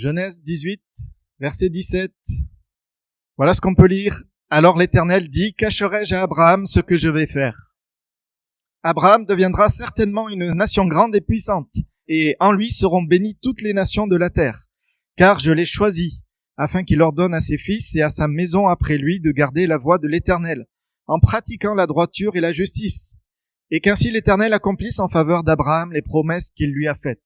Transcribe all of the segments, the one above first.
Genèse 18, verset 17. Voilà ce qu'on peut lire. Alors l'Éternel dit, cacherai-je à Abraham ce que je vais faire? Abraham deviendra certainement une nation grande et puissante, et en lui seront bénies toutes les nations de la terre, car je l'ai choisi, afin qu'il ordonne à ses fils et à sa maison après lui de garder la voie de l'Éternel, en pratiquant la droiture et la justice, et qu'ainsi l'Éternel accomplisse en faveur d'Abraham les promesses qu'il lui a faites.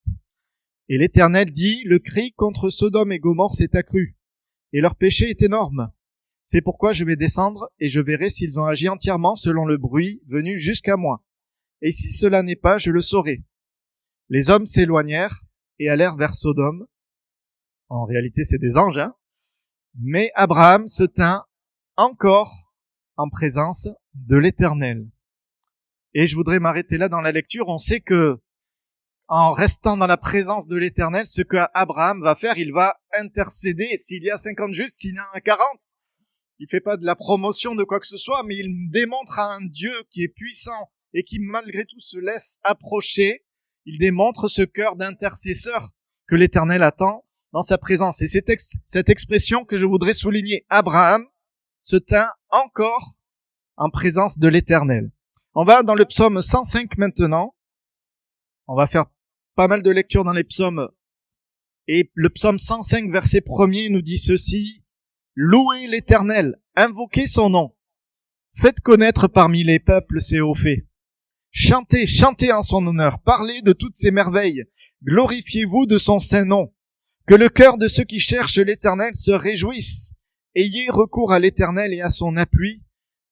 Et l'Éternel dit, le cri contre Sodome et Gomorrhe s'est accru, et leur péché est énorme. C'est pourquoi je vais descendre, et je verrai s'ils ont agi entièrement selon le bruit venu jusqu'à moi. Et si cela n'est pas, je le saurai. Les hommes s'éloignèrent et allèrent vers Sodome. En réalité, c'est des anges, hein. Mais Abraham se tint encore en présence de l'Éternel. Et je voudrais m'arrêter là dans la lecture. On sait que, en restant dans la présence de l'Éternel, ce que Abraham va faire, il va intercéder. S'il y a 50 justes, s'il y en a 40, il fait pas de la promotion de quoi que ce soit, mais il démontre à un Dieu qui est puissant et qui malgré tout se laisse approcher. Il démontre ce cœur d'intercesseur que l'Éternel attend dans sa présence. Et c'est cette expression que je voudrais souligner. Abraham se tint encore en présence de l'Éternel. On va dans le psaume 105 maintenant. On va faire pas mal de lectures dans les psaumes. Et le psaume 105, verset 1er, nous dit ceci. Louez l'Éternel, invoquez son nom. Faites connaître parmi les peuples ses hauts faits. Chantez, chantez en son honneur, parlez de toutes ses merveilles. Glorifiez-vous de son saint nom. Que le cœur de ceux qui cherchent l'Éternel se réjouisse. Ayez recours à l'Éternel et à son appui.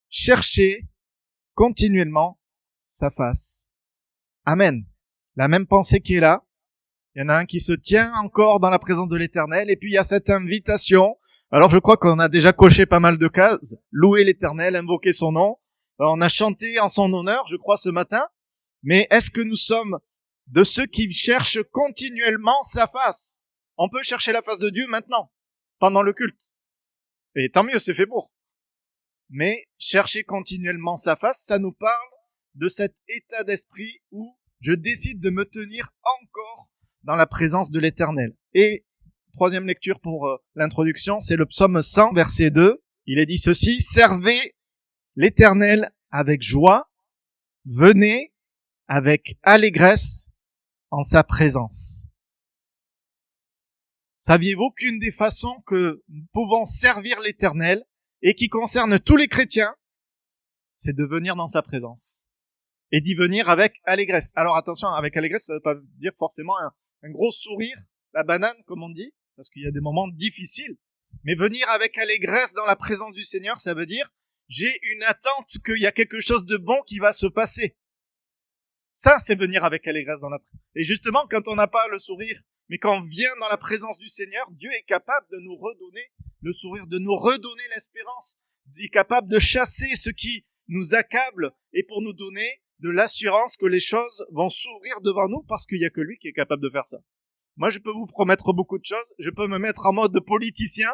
Cherchez continuellement sa face. Amen. La même pensée qui est là. Il y en a un qui se tient encore dans la présence de l'Éternel. Et puis il y a cette invitation. Alors je crois qu'on a déjà coché pas mal de cases. Louer l'Éternel, invoquer son nom. On a chanté en son honneur, je crois, ce matin. Mais est-ce que nous sommes de ceux qui cherchent continuellement sa face? On peut chercher la face de Dieu maintenant, pendant le culte. Et tant mieux, c'est fait pour. Mais chercher continuellement sa face, ça nous parle de cet état d'esprit où je décide de me tenir encore dans la présence de l'Éternel. Et troisième lecture pour l'introduction, c'est le psaume 100, verset 2. Il est dit ceci, « Servez l'Éternel avec joie, venez avec allégresse en sa présence. » Saviez-vous qu'une des façons que nous pouvons servir l'Éternel et qui concerne tous les chrétiens, c'est de venir dans sa présence et d'y venir avec allégresse. Alors attention, avec allégresse, ça ne veut pas dire forcément un gros sourire, la banane comme on dit, parce qu'il y a des moments difficiles. Mais venir avec allégresse dans la présence du Seigneur, ça veut dire j'ai une attente qu'il y a quelque chose de bon qui va se passer. Ça, c'est venir avec allégresse dans la présence. Et justement, quand on n'a pas le sourire, mais quand on vient dans la présence du Seigneur, Dieu est capable de nous redonner le sourire, de nous redonner l'espérance. Il est capable de chasser ce qui nous accable et pour nous donner de l'assurance que les choses vont sourire devant nous parce qu'il n'y a que lui qui est capable de faire ça. Moi, je peux vous promettre beaucoup de choses. Je peux me mettre en mode politicien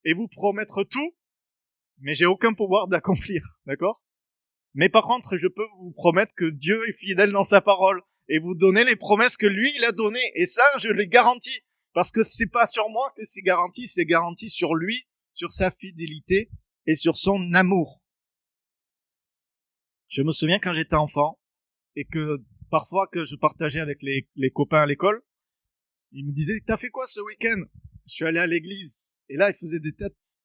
et vous promettre tout, mais j'ai aucun pouvoir d'accomplir, d'accord? Mais par contre, je peux vous promettre que Dieu est fidèle dans sa parole et vous donner les promesses que lui, il a données. Et ça, je les garantis. Parce que c'est pas sur moi que c'est garanti sur lui, sur sa fidélité et sur son amour. Je me souviens quand j'étais enfant et que parfois que je partageais avec les copains à l'école, ils me disaient, t'as fait quoi ce week-end? Je suis allé à l'église. Et là, ils faisaient des têtes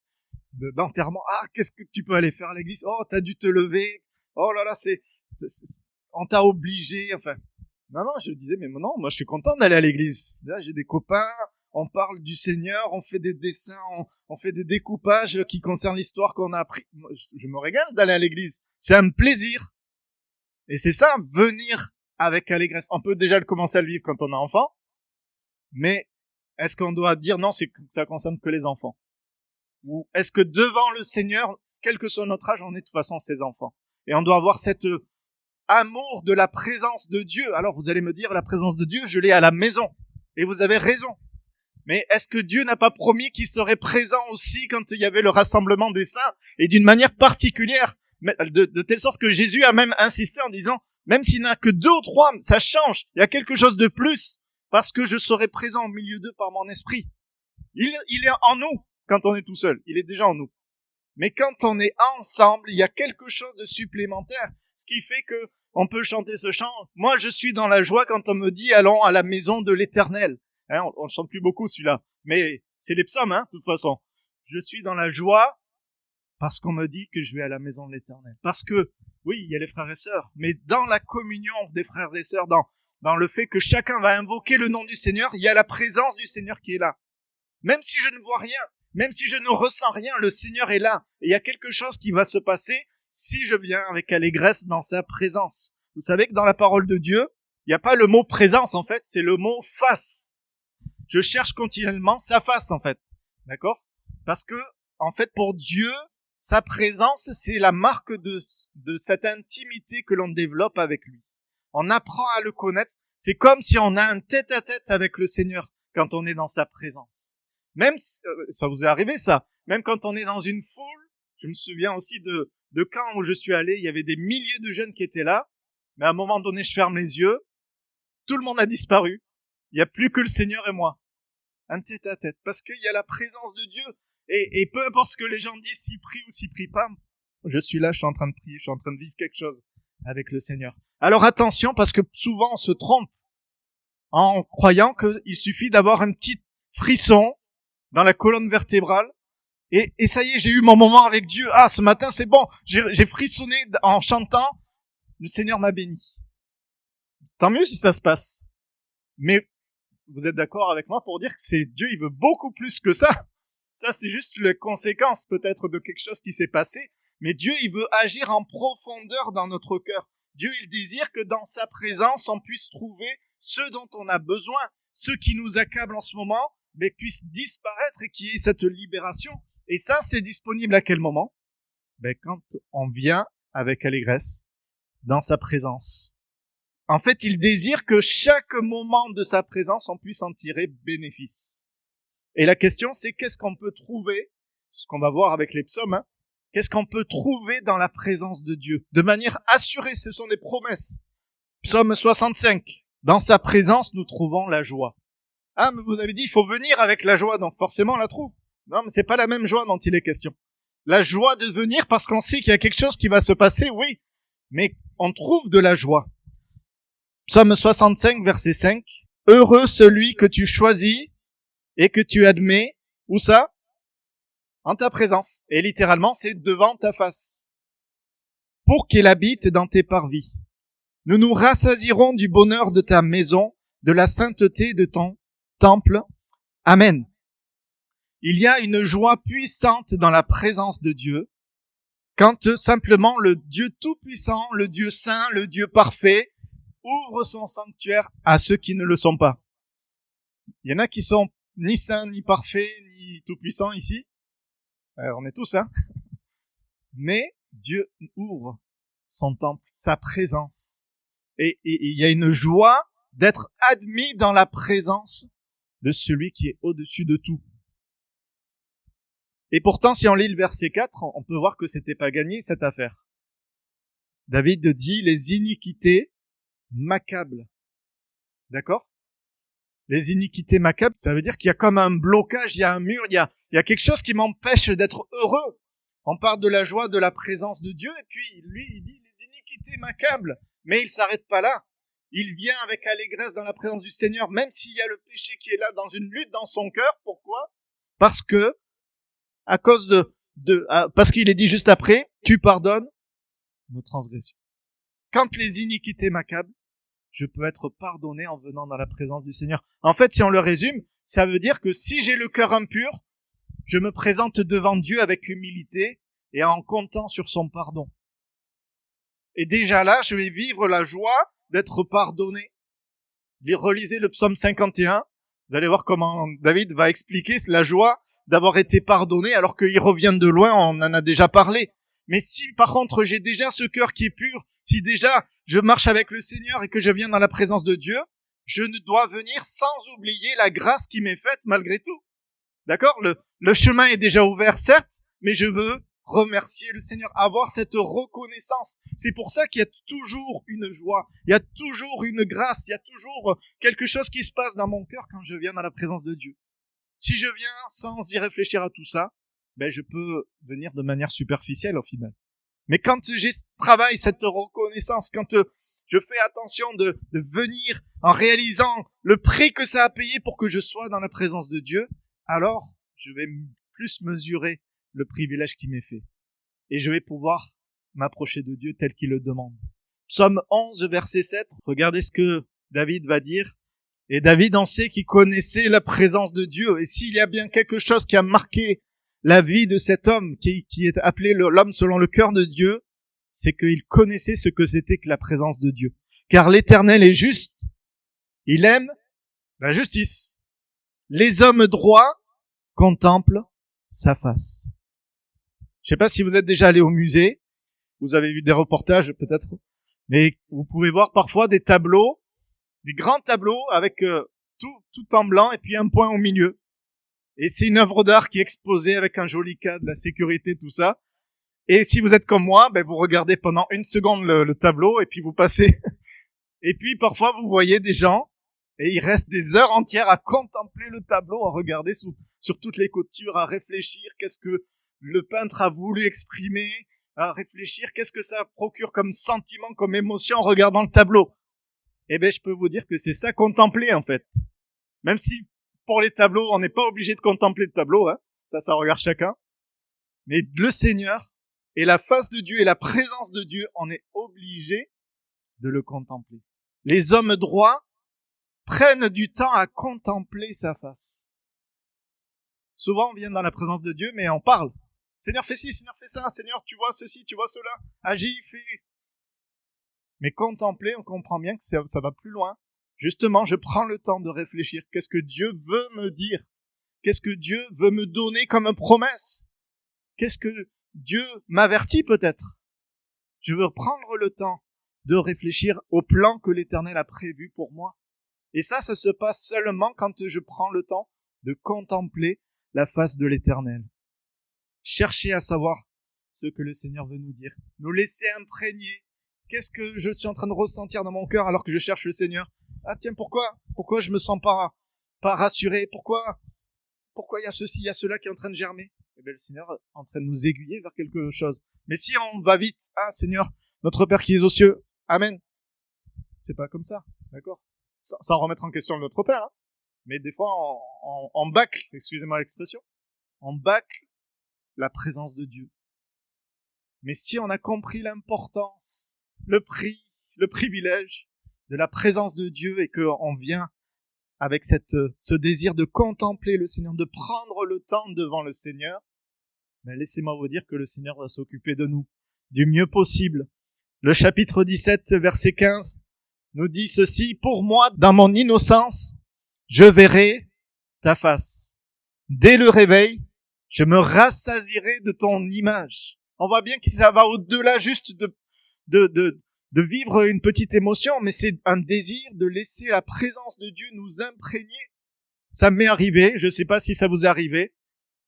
d'enterrement. Ah, qu'est-ce que tu peux aller faire à l'église? Oh, t'as dû te lever. Oh là là, on t'a obligé, enfin. Non, je disais, mais non, moi je suis content d'aller à l'église. Là, j'ai des copains, on parle du Seigneur, on fait des dessins, on fait des découpages qui concernent l'histoire qu'on a appris. Moi, je me régale d'aller à l'église. C'est un plaisir. Et c'est ça, venir avec allégresse. On peut déjà le commencer à le vivre quand on est enfant. Mais est-ce qu'on doit dire non, ça concerne que les enfants? Ou est-ce que devant le Seigneur, quel que soit notre âge, on est de toute façon ses enfants? Et on doit avoir cet amour de la présence de Dieu. Alors vous allez me dire, la présence de Dieu, je l'ai à la maison. Et vous avez raison. Mais est-ce que Dieu n'a pas promis qu'il serait présent aussi quand il y avait le rassemblement des saints? Et d'une manière particulière, de telle sorte que Jésus a même insisté en disant, même s'il n'y en a que 2 ou 3, ça change. Il y a quelque chose de plus, parce que je serai présent au milieu d'eux par mon esprit. Il est en nous quand on est tout seul. Il est déjà en nous. Mais quand on est ensemble, il y a quelque chose de supplémentaire. Ce qui fait que on peut chanter ce chant. Moi, je suis dans la joie quand on me dit allons à la maison de l'Éternel. Hein, on chante plus beaucoup celui-là. Mais c'est les psaumes, hein, de toute façon. Je suis dans la joie parce qu'on me dit que je vais à la maison de l'Éternel. Parce que, oui, il y a les frères et sœurs, mais dans la communion des frères et sœurs, dans le fait que chacun va invoquer le nom du Seigneur, il y a la présence du Seigneur qui est là. Même si je ne vois rien, même si je ne ressens rien, le Seigneur est là. Et il y a quelque chose qui va se passer si je viens avec allégresse dans sa présence. Vous savez que dans la parole de Dieu, il n'y a pas le mot présence, en fait, c'est le mot face. Je cherche continuellement sa face, en fait. D'accord? Parce que, en fait, pour Dieu, sa présence, c'est la marque de cette intimité que l'on développe avec lui. On apprend à le connaître. C'est comme si on a un tête-à-tête avec le Seigneur quand on est dans sa présence. Même, ça vous est arrivé ça, même quand on est dans une foule, je me souviens aussi de camps où je suis allé, il y avait des milliers de jeunes qui étaient là, mais à un moment donné, je ferme les yeux, tout le monde a disparu, il n'y a plus que le Seigneur et moi. Un tête-à-tête, parce qu'il y a la présence de Dieu. Et peu importe ce que les gens disent, s'ils prient ou s'ils prient pas, je suis là, je suis en train de prier, je suis en train de vivre quelque chose avec le Seigneur. Alors attention, parce que souvent on se trompe en croyant qu'il suffit d'avoir un petit frisson dans la colonne vertébrale, et ça y est, j'ai eu mon moment avec Dieu. Ah, ce matin c'est bon, j'ai frissonné en chantant, le Seigneur m'a béni. Tant mieux si ça se passe. Mais vous êtes d'accord avec moi pour dire que c'est Dieu, il veut beaucoup plus que ça. Ça, c'est juste la conséquence peut-être de quelque chose qui s'est passé. Mais Dieu, il veut agir en profondeur dans notre cœur. Dieu, il désire que dans sa présence, on puisse trouver ce dont on a besoin, ce qui nous accable en ce moment, mais puisse disparaître et qu'il y ait cette libération. Et ça, c'est disponible à quel moment? Quand on vient avec allégresse dans sa présence. En fait, il désire que chaque moment de sa présence, on puisse en tirer bénéfice. Et la question, c'est qu'est-ce qu'on peut trouver, ce qu'on va voir avec les psaumes, hein, qu'est-ce qu'on peut trouver dans la présence de Dieu? De manière assurée, ce sont des promesses. Psaume 65. Dans sa présence, nous trouvons la joie. Ah, mais vous avez dit, il faut venir avec la joie, donc forcément on la trouve. Non, mais c'est pas la même joie dont il est question. La joie de venir parce qu'on sait qu'il y a quelque chose qui va se passer, oui, mais on trouve de la joie. Psaume 65, verset 5. Heureux celui que tu choisis et que tu admets, où ça? En ta présence. Et littéralement, c'est devant ta face. Pour qu'il habite dans tes parvis. Nous nous rassasierons du bonheur de ta maison, de la sainteté de ton temple. Amen. Il y a une joie puissante dans la présence de Dieu, quand simplement le Dieu tout-puissant, le Dieu saint, le Dieu parfait, ouvre son sanctuaire à ceux qui ne le sont pas. Il y en a qui sont ni saints, ni parfaits, ni tout-puissants ici. On est tous, hein. Mais Dieu ouvre son temple, sa présence. Et il y a une joie d'être admis dans la présence de celui qui est au-dessus de tout. Et pourtant, si on lit le verset 4, on peut voir que c'était pas gagné, cette affaire. David dit, les iniquités m'accablent. D'accord? Les iniquités m'accablent, ça veut dire qu'il y a comme un blocage, il y a un mur, il y a quelque chose qui m'empêche d'être heureux. On parle de la joie, de la présence de Dieu, et puis lui, il dit, les iniquités m'accablent. Mais il s'arrête pas là. Il vient avec allégresse dans la présence du Seigneur, même s'il y a le péché qui est là dans une lutte dans son cœur. Pourquoi? Parce que, à cause parce qu'il est dit juste après, tu pardonnes nos transgressions. Quand les iniquités m'accablent, je peux être pardonné en venant dans la présence du Seigneur. En fait, si on le résume, ça veut dire que si j'ai le cœur impur, je me présente devant Dieu avec humilité et en comptant sur son pardon. Et déjà là, je vais vivre la joie d'être pardonné. Relisez le psaume 51, vous allez voir comment David va expliquer la joie d'avoir été pardonné alors qu'il revient de loin, on en a déjà parlé. Mais si par contre j'ai déjà ce cœur qui est pur, si déjà je marche avec le Seigneur et que je viens dans la présence de Dieu, je ne dois venir sans oublier la grâce qui m'est faite malgré tout. D'accord? Le chemin est déjà ouvert, certes, mais je veux remercier le Seigneur, avoir cette reconnaissance. C'est pour ça qu'il y a toujours une joie, il y a toujours une grâce, il y a toujours quelque chose qui se passe dans mon cœur quand je viens dans la présence de Dieu. Si je viens sans y réfléchir à tout ça, je peux venir de manière superficielle au final. Mais quand je travaille cette reconnaissance, quand je fais attention de venir en réalisant le prix que ça a payé pour que je sois dans la présence de Dieu, alors je vais plus mesurer le privilège qui m'est fait. Et je vais pouvoir m'approcher de Dieu tel qu'il le demande. Psaume 11, verset 7, regardez ce que David va dire. Et David, on sait qu'il connaissait la présence de Dieu. Et s'il y a bien quelque chose qui a marqué la vie de cet homme, qui est appelé l'homme selon le cœur de Dieu, c'est qu'il connaissait ce que c'était que la présence de Dieu. Car l'Éternel est juste. Il aime la justice. Les hommes droits contemplent sa face. Je sais pas si vous êtes déjà allé au musée. Vous avez vu des reportages peut-être. Mais vous pouvez voir parfois des tableaux, des grands tableaux avec tout en blanc et puis un point au milieu. Et c'est une œuvre d'art qui est exposée avec un joli cadre, la sécurité, tout ça. Et si vous êtes comme moi, vous regardez pendant une seconde le tableau et puis vous passez. Et puis parfois vous voyez des gens et ils restent des heures entières à contempler le tableau, à regarder sur toutes les coutures, à réfléchir qu'est-ce que le peintre a voulu exprimer, à réfléchir qu'est-ce que ça procure comme sentiment, comme émotion en regardant le tableau. Je peux vous dire que c'est ça contempler en fait. Même si pour les tableaux, on n'est pas obligé de contempler le tableau, hein. Ça regarde chacun. Mais le Seigneur et la face de Dieu et la présence de Dieu, on est obligé de le contempler. Les hommes droits prennent du temps à contempler sa face. Souvent, on vient dans la présence de Dieu, mais on parle. Seigneur, fais ci, Seigneur, fais ça. Seigneur, tu vois ceci, tu vois cela. Agis, fais. Mais contempler, on comprend bien que ça va plus loin. Justement, je prends le temps de réfléchir. Qu'est-ce que Dieu veut me dire? Qu'est-ce que Dieu veut me donner comme promesse? Qu'est-ce que Dieu m'avertit peut-être? Je veux prendre le temps de réfléchir au plan que l'Éternel a prévu pour moi. Et ça se passe seulement quand je prends le temps de contempler la face de l'Éternel. Chercher à savoir ce que le Seigneur veut nous dire. Nous laisser imprégner. Qu'est-ce que je suis en train de ressentir dans mon cœur alors que je cherche le Seigneur? Ah tiens, pourquoi je me sens pas rassuré? Pourquoi il y a ceci, il y a cela qui est en train de germer? Le Seigneur est en train de nous aiguiller vers quelque chose. Mais si on va vite, Seigneur, notre Père qui es aux cieux, Amen. C'est pas comme ça, d'accord? Sans remettre en question notre Père, hein. Mais des fois, on bâcle, excusez-moi l'expression, on bâcle la présence de Dieu. Mais si on a compris l'importance, le prix, le privilège de la présence de Dieu et qu'on vient avec ce désir de contempler le Seigneur, de prendre le temps devant le Seigneur, laissez-moi vous dire que le Seigneur va s'occuper de nous du mieux possible. Le chapitre 17, verset 15, nous dit ceci: « Pour moi, dans mon innocence, je verrai ta face. Dès le réveil, je me rassasierai de ton image. » On voit bien que ça va au-delà juste de vivre une petite émotion, mais c'est un désir de laisser la présence de Dieu nous imprégner. Ça m'est arrivé, je ne sais pas si ça vous est arrivé.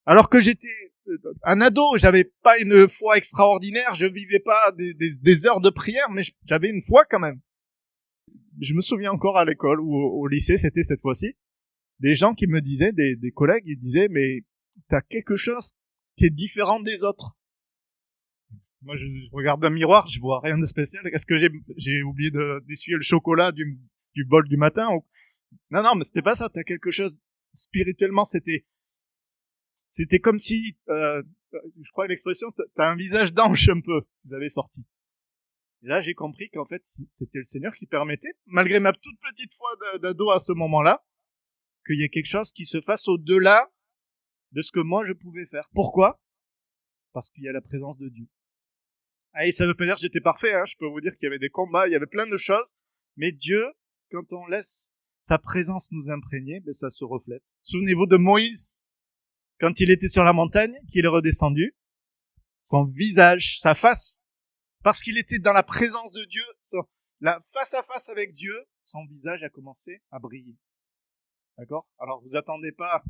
Alors que j'étais un ado, j'avais pas une foi extraordinaire, je vivais pas des heures de prière, mais j'avais une foi quand même. Je me souviens encore à l'école ou au lycée, c'était cette fois-ci, des gens qui me disaient, des collègues, ils disaient, mais t'as quelque chose qui est différent des autres. Moi, je regarde un miroir, je vois rien de spécial. Est-ce que j'ai oublié d'essuyer le chocolat du bol du matin ou... Non, mais c'était pas ça. T'as quelque chose spirituellement, c'était comme si, je crois l'expression, t'as un visage d'ange un peu. Vous avez sorti. Et là, j'ai compris qu'en fait, c'était le Seigneur qui permettait, malgré ma toute petite foi d'ado à ce moment-là, qu'il y ait quelque chose qui se fasse au-delà de ce que moi je pouvais faire. Pourquoi? Parce qu'il y a la présence de Dieu. Et ça veut pas dire que j'étais parfait, hein. Je peux vous dire qu'il y avait des combats, il y avait plein de choses. Mais Dieu, quand on laisse sa présence nous imprégner, ça se reflète. Souvenez-vous de Moïse, quand il était sur la montagne, qu'il est redescendu, son visage, sa face, parce qu'il était dans la présence de Dieu, la face à face avec Dieu, son visage a commencé à briller. D'accord? Alors vous attendez pas,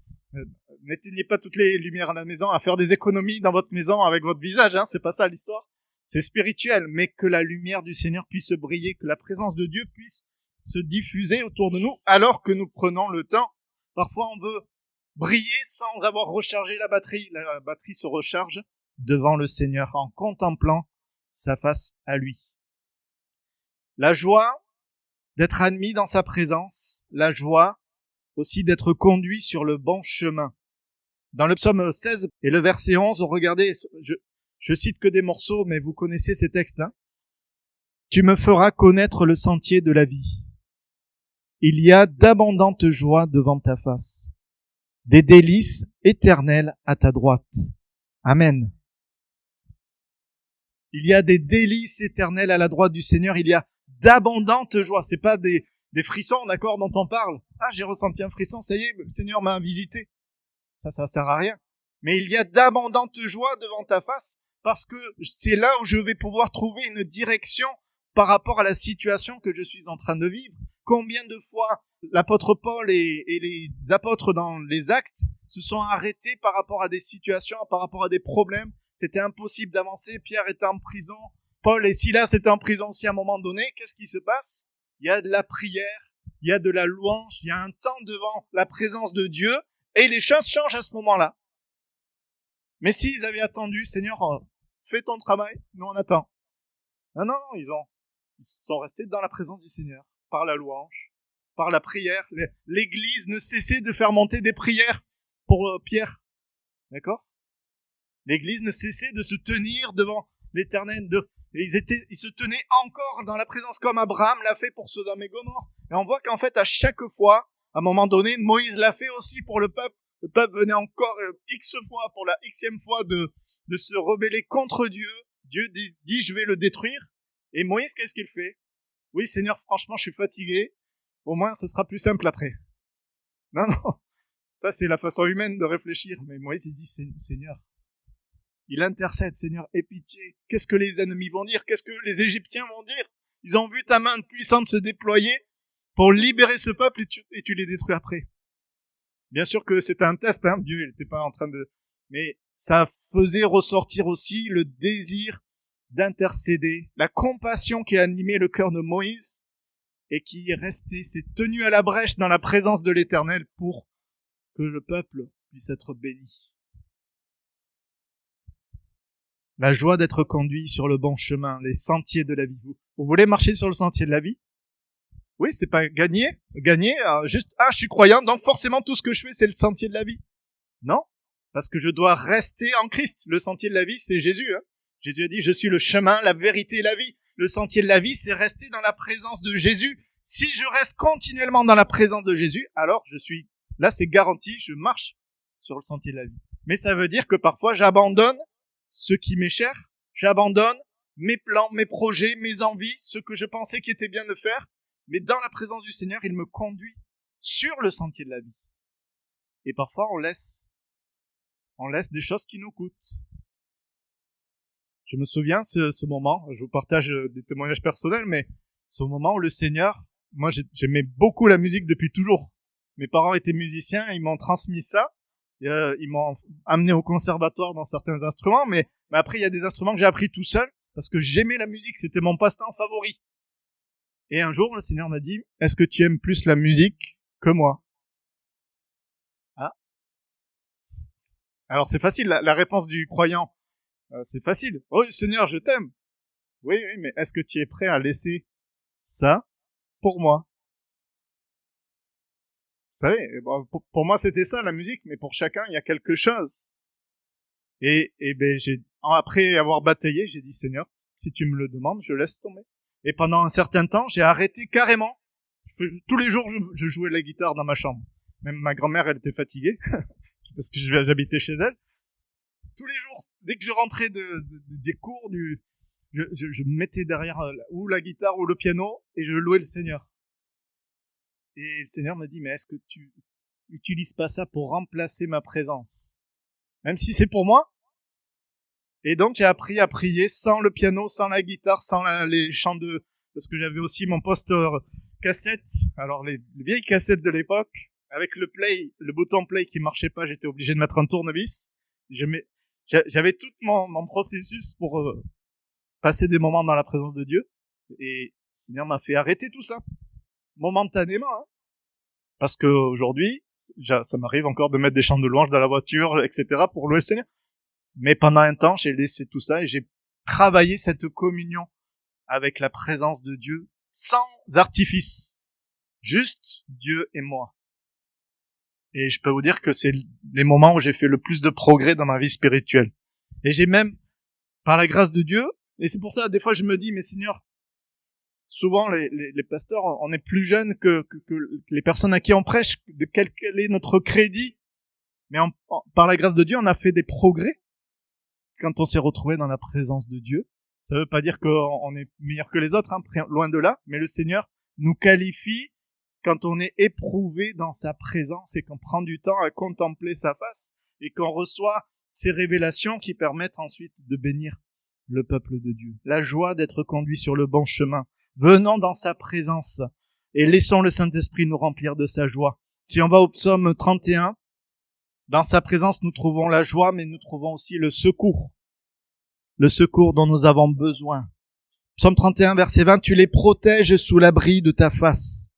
n'éteignez pas toutes les lumières à la maison, à faire des économies dans votre maison avec votre visage, hein, c'est pas ça l'histoire. C'est spirituel, mais que la lumière du Seigneur puisse briller, que la présence de Dieu puisse se diffuser autour de nous, alors que nous prenons le temps. Parfois, on veut briller sans avoir rechargé la batterie. La batterie se recharge devant le Seigneur en contemplant sa face à lui. La joie d'être admis dans sa présence, la joie aussi d'être conduit sur le bon chemin. Dans le psaume 16 et le verset 11, regardez, je cite que des morceaux, mais vous connaissez ces textes. Tu me feras connaître le sentier de la vie. Il y a d'abondantes joies devant ta face, des délices éternelles à ta droite. Amen. Il y a des délices éternelles à la droite du Seigneur, il y a d'abondantes joies. C'est pas des frissons, d'accord, dont on parle. Ah, j'ai ressenti un frisson, ça y est, le Seigneur m'a visité. Ça sert à rien. Mais il y a d'abondantes joies devant ta face, parce que c'est là où je vais pouvoir trouver une direction par rapport à la situation que je suis en train de vivre. Combien de fois l'apôtre Paul et les apôtres dans les Actes se sont arrêtés par rapport à des situations, par rapport à des problèmes. C'était impossible d'avancer. Pierre était en prison. Paul et Silas étaient en prison aussi à un moment donné. Qu'est-ce qui se passe? Il y a de la prière, il y a de la louange, il y a un temps devant la présence de Dieu et les choses changent à ce moment-là. Mais s'ils avaient attendu, Seigneur, fais ton travail, nous on attend. Non, ils sont restés dans la présence du Seigneur, par la louange, par la prière. L'Église ne cessait de faire monter des prières pour Pierre. D'accord? L'Église ne cessait de se tenir devant l'Éternel. Ils se tenaient encore dans la présence comme Abraham l'a fait pour Sodome et Gomorrhe. Et on voit qu'en fait, à chaque fois, à un moment donné, Moïse l'a fait aussi pour le peuple. Le peuple venait encore X fois, pour la Xème fois, de se rebeller contre Dieu. Dieu dit, je vais le détruire. Et Moïse, qu'est-ce qu'il fait? Oui, Seigneur, franchement, je suis fatigué. Au moins, ce sera plus simple après. Non. Ça, c'est la façon humaine de réfléchir. Mais Moïse, il dit, Seigneur, il intercède, Seigneur, aie pitié. Qu'est-ce que les ennemis vont dire? Qu'est-ce que les Égyptiens vont dire? Ils ont vu ta main puissante se déployer pour libérer ce peuple et tu les détruis après. Bien sûr que c'était un test, Dieu, il n'était pas en train de... Mais ça faisait ressortir aussi le désir d'intercéder, la compassion qui a animé le cœur de Moïse et qui est resté, s'est tenu à la brèche dans la présence de l'Éternel pour que le peuple puisse être béni. La joie d'être conduit sur le bon chemin, les sentiers de la vie. Vous voulez marcher sur le sentier de la vie? Oui, c'est pas gagner, juste, je suis croyant, donc forcément tout ce que je fais, c'est le sentier de la vie. Non, parce que je dois rester en Christ. Le sentier de la vie, c'est Jésus. Jésus a dit, je suis le chemin, la vérité et la vie. Le sentier de la vie, c'est rester dans la présence de Jésus. Si je reste continuellement dans la présence de Jésus, alors là, c'est garanti, je marche sur le sentier de la vie. Mais ça veut dire que parfois, j'abandonne ce qui m'est cher, j'abandonne mes plans, mes projets, mes envies, ce que je pensais qui était bien de faire, mais dans la présence du Seigneur, il me conduit sur le sentier de la vie. Et parfois, on laisse des choses qui nous coûtent. Je me souviens ce moment, je vous partage des témoignages personnels, mais ce moment où le Seigneur, moi j'aimais beaucoup la musique depuis toujours. Mes parents étaient musiciens, ils m'ont transmis ça, ils m'ont amené au conservatoire dans certains instruments, mais après il y a des instruments que j'ai appris tout seul, parce que j'aimais la musique, c'était mon passe-temps favori. Et un jour, le Seigneur m'a dit, est-ce que tu aimes plus la musique que moi? Alors c'est facile, la réponse du croyant, c'est facile. Oh Seigneur, je t'aime. Oui, mais est-ce que tu es prêt à laisser ça pour moi? Vous savez, pour moi c'était ça la musique, mais pour chacun il y a quelque chose. Et après avoir bataillé, j'ai dit Seigneur, si tu me le demandes, je laisse tomber. Et pendant un certain temps, j'ai arrêté carrément. Tous les jours, je jouais la guitare dans ma chambre. Même ma grand-mère, elle était fatiguée parce que j'habitais chez elle. Tous les jours, dès que je rentrais des cours, je me mettais derrière ou la guitare ou le piano et je louais le Seigneur. Et le Seigneur m'a dit, mais est-ce que tu n'utilises pas ça pour remplacer ma présence? Même si c'est pour moi. Et donc, j'ai appris à prier sans le piano, sans la guitare, sans les chants parce que j'avais aussi mon poste cassette. Alors, les vieilles cassettes de l'époque, avec le bouton play qui marchait pas, j'étais obligé de mettre un tournevis. J'avais tout mon processus pour passer des moments dans la présence de Dieu. Et le Seigneur m'a fait arrêter tout ça. Momentanément, parce que aujourd'hui, Ça m'arrive encore de mettre des chants de louange dans la voiture, etc. pour louer le Seigneur. Mais pendant un temps, j'ai laissé tout ça et j'ai travaillé cette communion avec la présence de Dieu sans artifice. Juste Dieu et moi. Et je peux vous dire que c'est les moments où j'ai fait le plus de progrès dans ma vie spirituelle. Et j'ai même, par la grâce de Dieu, et c'est pour ça, des fois je me dis, mais Seigneur, souvent les pasteurs, on est plus jeunes que les personnes à qui on prêche, de quel est notre crédit. Mais par la grâce de Dieu, on a fait des progrès quand on s'est retrouvé dans la présence de Dieu. Ça veut pas dire qu'on est meilleur que les autres, hein, loin de là, mais le Seigneur nous qualifie quand on est éprouvé dans sa présence et qu'on prend du temps à contempler sa face et qu'on reçoit ces révélations qui permettent ensuite de bénir le peuple de Dieu. La joie d'être conduit sur le bon chemin. Venons dans sa présence et laissons le Saint-Esprit nous remplir de sa joie. Si on va au psaume 31, dans sa présence nous trouvons la joie, mais nous trouvons aussi le secours dont nous avons besoin. Psaume 31, verset 20, tu les protèges sous l'abri de ta face,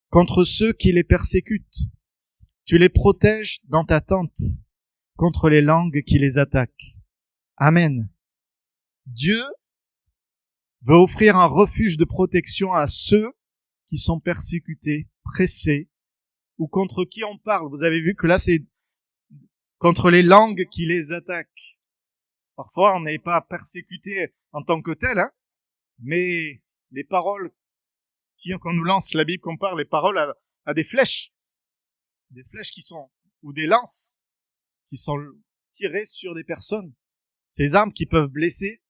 contre ceux qui les persécutent. Tu les protèges dans ta tente, contre les langues qui les attaquent. Amen. Dieu veut offrir un refuge de protection à ceux qui sont persécutés, pressés, ou contre qui on parle. Vous avez vu que là, c'est contre les langues qui les attaquent. Parfois, on n'est pas persécuté en tant que tel, hein, mais les paroles qu'on nous lance, la Bible compare les paroles à des flèches qui sont, ou des lances qui sont tirées sur des personnes. Ces armes qui peuvent blesser,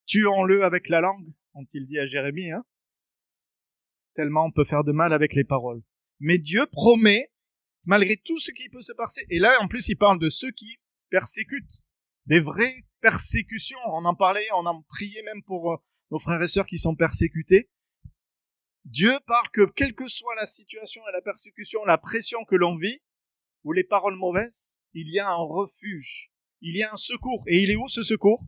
tuons-le avec la langue, ont-ils dit à Jérémie, hein. Tellement on peut faire de mal avec les paroles. Mais Dieu promet, malgré tout ce qui peut se passer, et là en plus il parle de ceux qui persécutent, des vraies persécutions. On en parlait, on en priait même pour nos frères et sœurs qui sont persécutés. Dieu parle que quelle que soit la situation et la persécution, la pression que l'on vit, ou les paroles mauvaises, il y a un refuge, il y a un secours. Et il est où ce secours?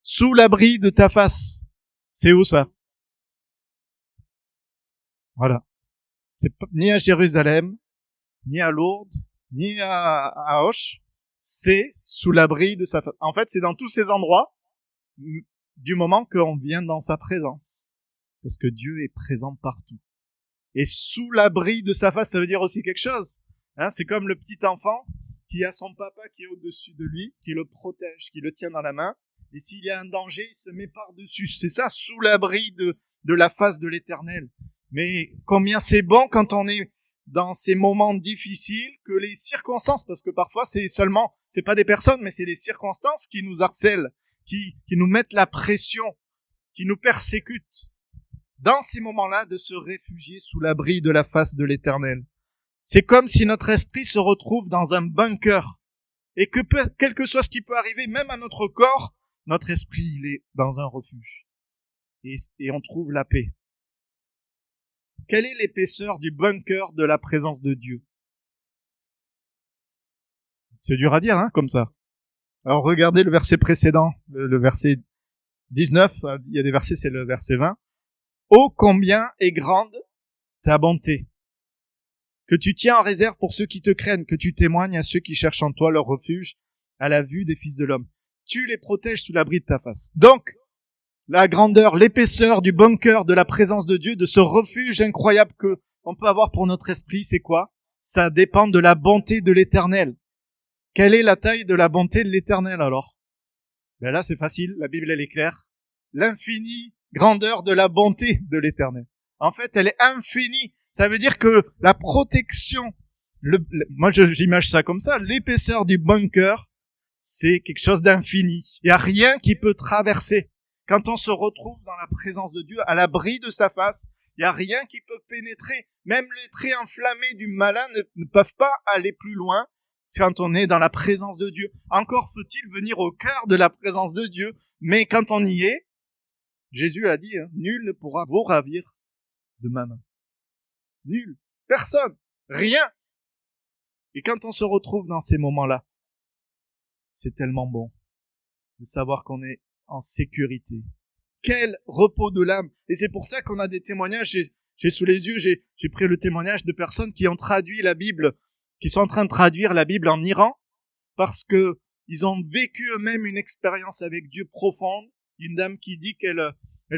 Sous l'abri de ta face. C'est où ça? Voilà. C'est ni à Jérusalem, ni à Lourdes, ni à Auch. C'est sous l'abri de sa face. En fait, c'est dans tous ces endroits, du moment qu'on vient dans sa présence. Parce que Dieu est présent partout. Et sous l'abri de sa face, ça veut dire aussi quelque chose. Hein, c'est comme le petit enfant qui a son papa qui est au-dessus de lui, qui le protège, qui le tient dans la main. Et s'il y a un danger, il se met par-dessus. C'est ça, sous l'abri de la face de l'Éternel. Mais combien c'est bon quand on est dans ces moments difficiles que les circonstances, parce que parfois c'est pas des personnes, mais c'est les circonstances qui nous harcèlent, qui nous mettent la pression, qui nous persécutent. Dans ces moments-là, de se réfugier sous l'abri de la face de l'Éternel. C'est comme si notre esprit se retrouve dans un bunker et que quel que soit ce qui peut arriver, même à notre corps, notre esprit, il est dans un refuge. Et on trouve la paix. Quelle est l'épaisseur du bunker de la présence de Dieu? C'est dur à dire, hein, comme ça. Alors regardez le verset précédent, le verset 19, il y a des versets, c'est le verset 20. Ô combien est grande ta bonté, que tu tiens en réserve pour ceux qui te craignent, que tu témoignes à ceux qui cherchent en toi leur refuge à la vue des fils de l'homme. Tu les protèges sous l'abri de ta face. Donc, la grandeur, l'épaisseur du bunker de la présence de Dieu, de ce refuge incroyable que on peut avoir pour notre esprit, c'est quoi? Ça dépend de la bonté de l'Éternel. Quelle est la taille de la bonté de l'Éternel alors? Ben là, c'est facile, la Bible elle est claire. L'infinie grandeur de la bonté de l'Éternel. En fait, elle est infinie. Ça veut dire que la protection, moi j'imagine ça comme ça, l'épaisseur du bunker, c'est quelque chose d'infini. Il n'y a rien qui peut traverser. Quand on se retrouve dans la présence de Dieu, à l'abri de sa face, il n'y a rien qui peut pénétrer. Même les traits enflammés du malin ne peuvent pas aller plus loin quand on est dans la présence de Dieu. Encore faut-il venir au cœur de la présence de Dieu. Mais quand on y est, Jésus a dit, hein, nul ne pourra vous ravir de ma main. Nul. Personne. Rien. Et quand on se retrouve dans ces moments-là, c'est tellement bon de savoir qu'on est en sécurité. Quel repos de l'âme. Et c'est pour ça qu'on a des témoignages. J'ai sous les yeux, j'ai pris le témoignage de personnes qui ont traduit la Bible, qui sont en train de traduire la Bible en Iran, parce que ils ont vécu eux-mêmes une expérience avec Dieu profonde. Une dame qui dit qu'elle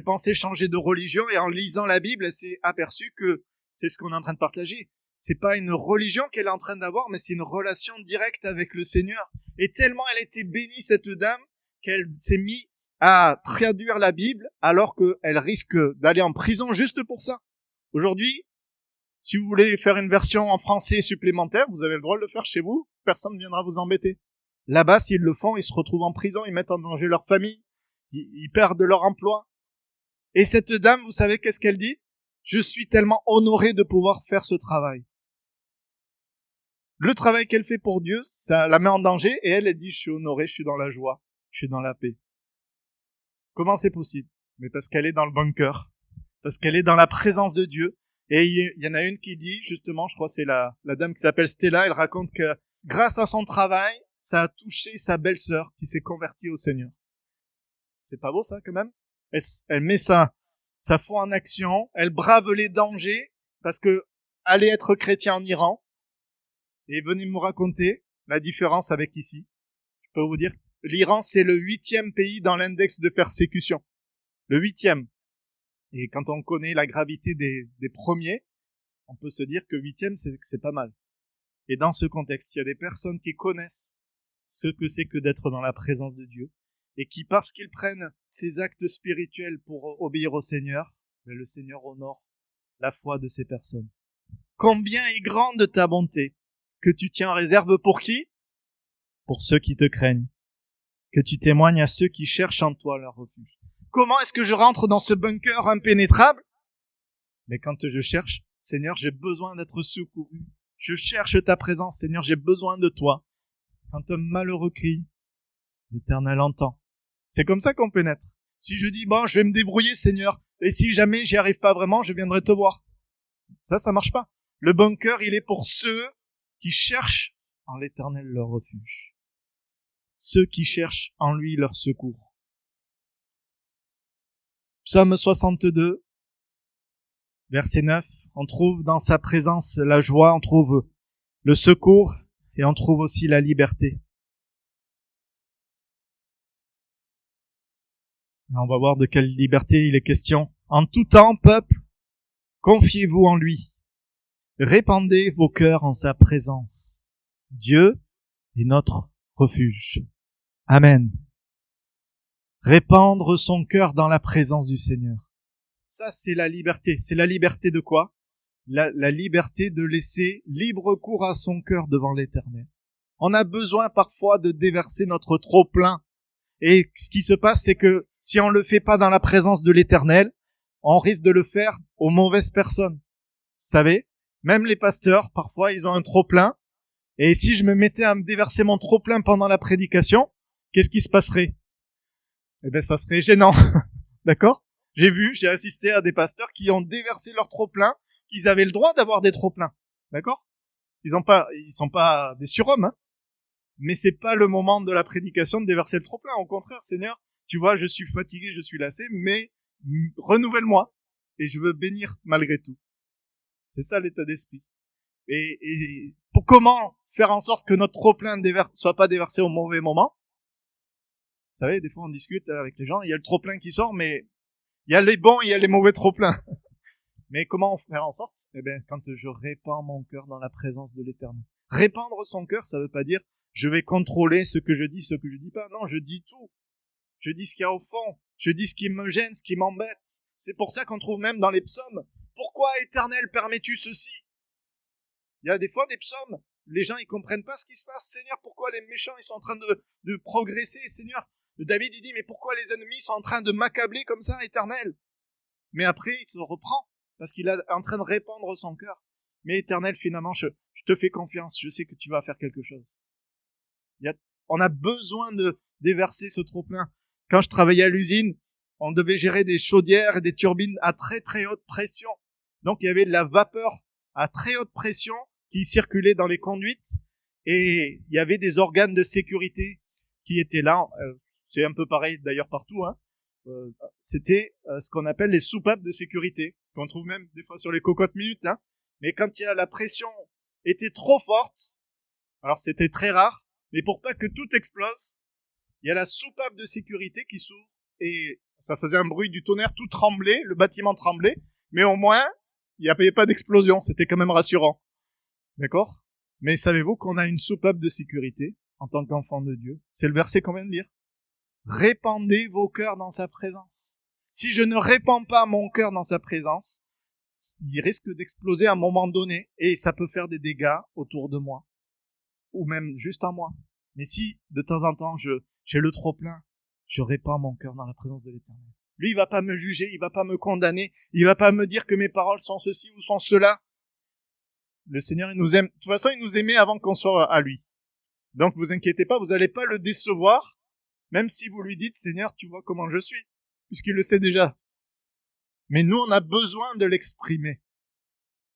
pensait changer de religion, et en lisant la Bible, elle s'est aperçue que c'est ce qu'on est en train de partager. C'est pas une religion qu'elle est en train d'avoir, mais c'est une relation directe avec le Seigneur. Et tellement elle était bénie, cette dame, qu'elle s'est mise à traduire la Bible, alors qu'elle risque d'aller en prison juste pour ça. Aujourd'hui, si vous voulez faire une version en français supplémentaire, vous avez le droit de le faire chez vous, personne ne viendra vous embêter. Là-bas, s'ils le font, ils se retrouvent en prison, ils mettent en danger leur famille, ils perdent leur emploi. Et cette dame, vous savez qu'est-ce qu'elle dit? Je suis tellement honorée de pouvoir faire ce travail. Le travail qu'elle fait pour Dieu, ça la met en danger, et elle dit, je suis honorée, je suis dans la joie, je suis dans la paix. Comment c'est possible? Mais parce qu'elle est dans le bunker, parce qu'elle est dans la présence de Dieu. Et il y en a une qui dit, justement, je crois que c'est la dame qui s'appelle Stella, elle raconte que grâce à son travail, ça a touché sa belle-sœur qui s'est convertie au Seigneur. C'est pas beau ça quand même? Elle met sa foi en action, elle brave les dangers, parce que aller être chrétien en Iran, et venez me raconter la différence avec ici. Je peux vous dire, l'Iran c'est le 8e pays dans l'index de persécution. Le 8e. Et quand on connaît la gravité des premiers, on peut se dire que 8e c'est pas mal. Et dans ce contexte, il y a des personnes qui connaissent ce que c'est que d'être dans la présence de Dieu, et qui, parce qu'ils prennent ces actes spirituels pour obéir au Seigneur, le Seigneur honore la foi de ces personnes. Combien est grande ta bonté, que tu tiens en réserve pour qui? Pour ceux qui te craignent, que tu témoignes à ceux qui cherchent en toi leur refuge. Comment est-ce que je rentre dans ce bunker impénétrable? Mais quand je cherche, Seigneur, j'ai besoin d'être secouru. Je cherche ta présence, Seigneur, j'ai besoin de toi. Quand un malheureux crie, l'Éternel entend. C'est comme ça qu'on pénètre. Si je dis, bon, je vais me débrouiller, Seigneur, et si jamais j'y arrive pas vraiment, je viendrai te voir. Ça marche pas. Le bunker, il est pour ceux qui cherchent en l'Éternel leur refuge. Ceux qui cherchent en lui leur secours. Psaume 62, verset 9, on trouve dans sa présence la joie, on trouve le secours, et on trouve aussi la liberté. On va voir de quelle liberté il est question. En tout temps, peuple, confiez-vous en lui. Répandez vos cœurs en sa présence. Dieu est notre refuge. Amen. Répandre son cœur dans la présence du Seigneur. Ça, c'est la liberté. C'est la liberté de quoi? La liberté de laisser libre cours à son cœur devant l'Éternel. On a besoin parfois de déverser notre trop-plein. Et ce qui se passe, c'est que si on le fait pas dans la présence de l'Éternel, on risque de le faire aux mauvaises personnes. Vous savez, même les pasteurs, parfois, ils ont un trop-plein. Et si je me mettais à me déverser mon trop-plein pendant la prédication, qu'est-ce qui se passerait? Eh ben, ça serait gênant. D'accord? J'ai assisté à des pasteurs qui ont déversé leur trop-plein, qu'ils avaient le droit d'avoir des trop-pleins. D'accord? Ils sont pas des surhommes, hein. Mais c'est pas le moment de la prédication de déverser le trop-plein. Au contraire, Seigneur, tu vois, je suis fatigué, je suis lassé, mais renouvelle-moi. Et je veux bénir malgré tout. C'est ça l'état d'esprit. Et pour comment faire en sorte que notre trop-plein ne soit pas déversé au mauvais moment? Vous savez, des fois on discute avec les gens, il y a le trop-plein qui sort, mais il y a les bons, il y a les mauvais trop-pleins. Mais comment faire en sorte? Eh bien, quand je répands mon cœur dans la présence de l'Éternel. Répandre son cœur, ça veut pas dire je vais contrôler ce que je dis pas. Non, je dis tout. Je dis ce qu'il y a au fond. Je dis ce qui me gêne, ce qui m'embête. C'est pour ça qu'on trouve même dans les psaumes. Pourquoi, Éternel, permets-tu ceci? Il y a des fois des psaumes, les gens ils comprennent pas ce qui se passe. Seigneur, pourquoi les méchants ils sont en train de progresser? Seigneur, David il dit, mais pourquoi les ennemis sont en train de m'accabler comme ça, Éternel? Mais après, il se reprend, parce qu'il est en train de répandre son cœur. Mais Éternel, finalement, je te fais confiance, je sais que tu vas faire quelque chose. On a besoin de déverser ce trop-plein. Quand je travaillais à l'usine, on devait gérer des chaudières et des turbines à très très haute pression. Donc il y avait de la vapeur à très haute pression qui circulait dans les conduites, et il y avait des organes de sécurité qui étaient là. C'est un peu pareil d'ailleurs partout, hein. c'était ce qu'on appelle les soupapes de sécurité, qu'on trouve même des fois sur les cocottes minutes, hein. Mais quand la pression était trop forte, alors c'était très rare, mais pour pas que tout explose, il y a la soupape de sécurité qui s'ouvre et ça faisait un bruit du tonnerre, tout tremblait, le bâtiment tremblait, mais au moins, il n'y avait pas d'explosion, c'était quand même rassurant. D'accord? Mais savez-vous qu'on a une soupape de sécurité en tant qu'enfant de Dieu? C'est le verset qu'on vient de lire. Répandez vos cœurs dans sa présence. Si je ne répands pas mon cœur dans sa présence, il risque d'exploser à un moment donné et ça peut faire des dégâts autour de moi ou même juste en moi. Mais si de temps en temps j'ai le trop plein, je répands mon cœur dans la présence de l'Éternel. Lui, il va pas me juger, il va pas me condamner, il va pas me dire que mes paroles sont ceci ou sont cela. Le Seigneur, il nous aime. De toute façon, il nous aimait avant qu'on soit à lui. Donc, vous inquiétez pas, vous allez pas le décevoir, même si vous lui dites, Seigneur, tu vois comment je suis, puisqu'il le sait déjà. Mais nous, on a besoin de l'exprimer.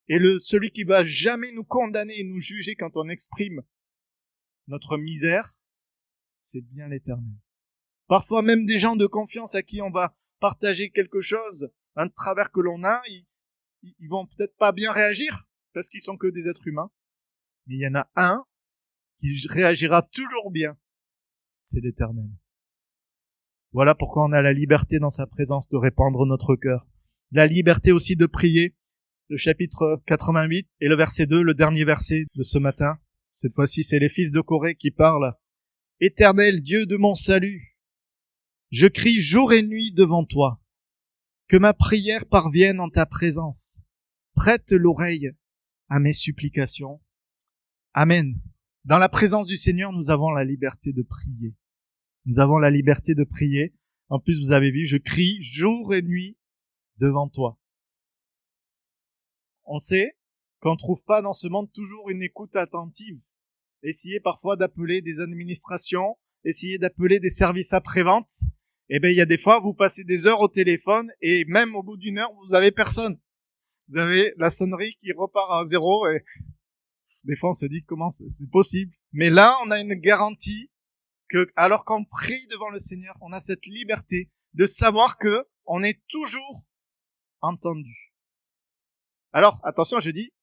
Et celui qui va jamais nous condamner et nous juger quand on exprime notre misère, c'est bien l'Éternel. Parfois, même des gens de confiance à qui on va partager quelque chose, un travers que l'on a, ils vont peut-être pas bien réagir, parce qu'ils sont que des êtres humains. Mais il y en a un qui réagira toujours bien. C'est l'Éternel. Voilà pourquoi on a la liberté dans sa présence de répandre notre cœur. La liberté aussi de prier. Le chapitre 88 et le verset 2, le dernier verset de ce matin. Cette fois-ci, c'est les fils de Corée qui parlent. Éternel Dieu de mon salut, je crie jour et nuit devant toi. Que ma prière parvienne en ta présence. Prête l'oreille à mes supplications. Amen. Dans la présence du Seigneur, nous avons la liberté de prier. Nous avons la liberté de prier. En plus, vous avez vu, je crie jour et nuit devant toi. On sait qu'on ne trouve pas dans ce monde toujours une écoute attentive. Essayez parfois d'appeler des administrations, essayez d'appeler des services après-vente. Eh ben, il y a des fois, vous passez des heures au téléphone et même au bout d'une heure, vous avez personne. Vous avez la sonnerie qui repart à zéro et des fois, on se dit comment c'est possible. Mais là, on a une garantie que, alors qu'on prie devant le Seigneur, on a cette liberté de savoir que on est toujours entendu. Alors, attention, je dis,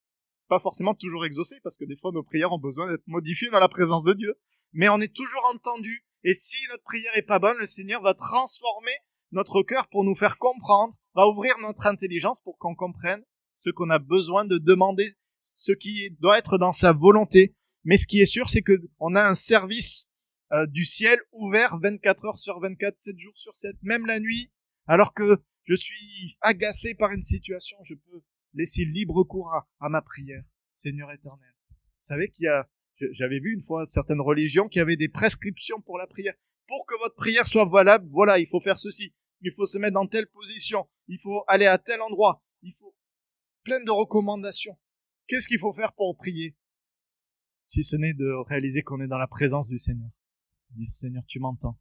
pas forcément toujours exaucé, parce que des fois, nos prières ont besoin d'être modifiées dans la présence de Dieu. Mais on est toujours entendu. Et si notre prière est pas bonne, le Seigneur va transformer notre cœur pour nous faire comprendre, va ouvrir notre intelligence pour qu'on comprenne ce qu'on a besoin de demander, ce qui doit être dans sa volonté. Mais ce qui est sûr, c'est que on a un service du ciel ouvert 24 heures sur 24, 7 jours sur 7, même la nuit, alors que je suis agacé par une situation, je peux laisser libre cours à ma prière, Seigneur éternel. Vous savez j'avais vu une fois certaines religions qui avaient des prescriptions pour la prière. Pour que votre prière soit valable, voilà, il faut faire ceci. Il faut se mettre dans telle position. Il faut aller à tel endroit. Il faut plein de recommandations. Qu'est-ce qu'il faut faire pour prier? Si ce n'est de réaliser qu'on est dans la présence du Seigneur. Dis, Seigneur, tu m'entends.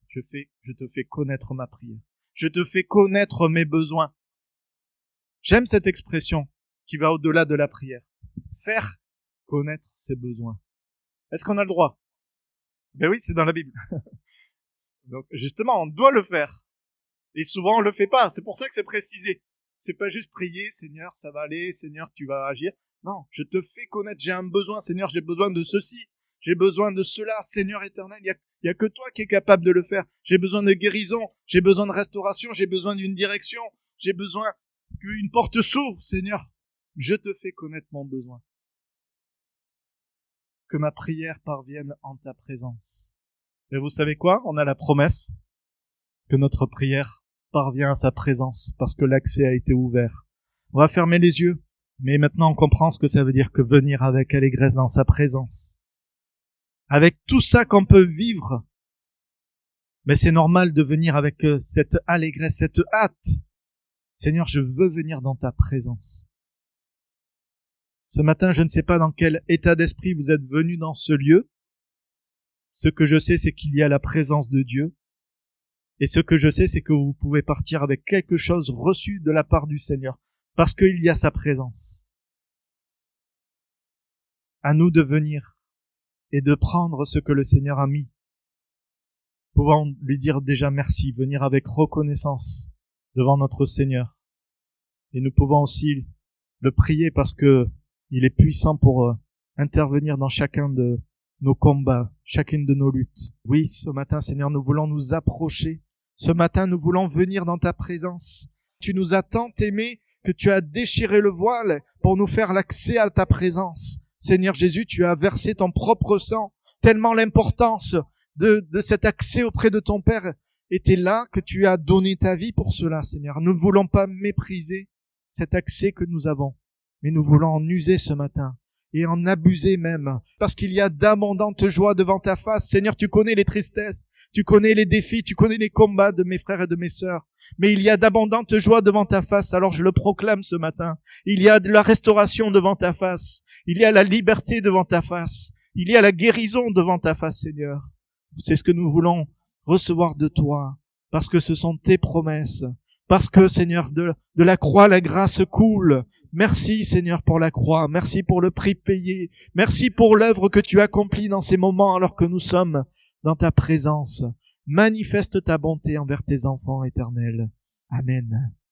Je te fais connaître ma prière. Je te fais connaître mes besoins. J'aime cette expression qui va au-delà de la prière. Faire connaître ses besoins. Est-ce qu'on a le droit? Ben oui, c'est dans la Bible. Donc, justement, on doit le faire. Et souvent, on le fait pas. C'est pour ça que c'est précisé. C'est pas juste prier, Seigneur, ça va aller, Seigneur, tu vas agir. Non, je te fais connaître, j'ai un besoin, Seigneur, j'ai besoin de ceci. J'ai besoin de cela, Seigneur éternel. Il y a que toi qui es capable de le faire. J'ai besoin de guérison, j'ai besoin de restauration, j'ai besoin d'une direction, j'ai besoin qu'une porte s'ouvre, Seigneur. Je te fais connaître mon besoin. Que ma prière parvienne en ta présence. Et vous savez quoi? On a la promesse que notre prière parvient à sa présence parce que l'accès a été ouvert. On va fermer les yeux, mais maintenant on comprend ce que ça veut dire que venir avec allégresse dans sa présence. Avec tout ça qu'on peut vivre, mais c'est normal de venir avec cette allégresse, cette hâte. Seigneur, je veux venir dans ta présence. Ce matin, je ne sais pas dans quel état d'esprit vous êtes venu dans ce lieu. Ce que je sais, c'est qu'il y a la présence de Dieu. Et ce que je sais, c'est que vous pouvez partir avec quelque chose reçu de la part du Seigneur, parce qu'il y a sa présence. À nous de venir et de prendre ce que le Seigneur a mis pouvons lui dire déjà merci, venir avec reconnaissance devant notre Seigneur. Et nous pouvons aussi le prier parce que il est puissant pour intervenir dans chacun de nos combats, chacune de nos luttes. Oui, ce matin, Seigneur, nous voulons nous approcher. Ce matin, nous voulons venir dans ta présence. Tu nous as tant aimés que tu as déchiré le voile pour nous faire l'accès à ta présence. Seigneur Jésus, tu as versé ton propre sang, tellement l'importance de cet accès auprès de ton Père était là que tu as donné ta vie pour cela, Seigneur. Nous ne voulons pas mépriser cet accès que nous avons, mais nous voulons en user ce matin et en abuser même, parce qu'il y a d'abondantes joies devant ta face. Seigneur, tu connais les tristesses, tu connais les défis, tu connais les combats de mes frères et de mes sœurs, mais il y a d'abondantes joies devant ta face, alors je le proclame ce matin. Il y a de la restauration devant ta face, il y a la liberté devant ta face, il y a la guérison devant ta face, Seigneur. C'est ce que nous voulons recevoir de toi, parce que ce sont tes promesses, parce que, Seigneur, de la croix, la grâce coule. Merci, Seigneur, pour la croix. Merci pour le prix payé. Merci pour l'œuvre que tu accomplis dans ces moments alors que nous sommes dans ta présence. Manifeste ta bonté envers tes enfants éternels. Amen.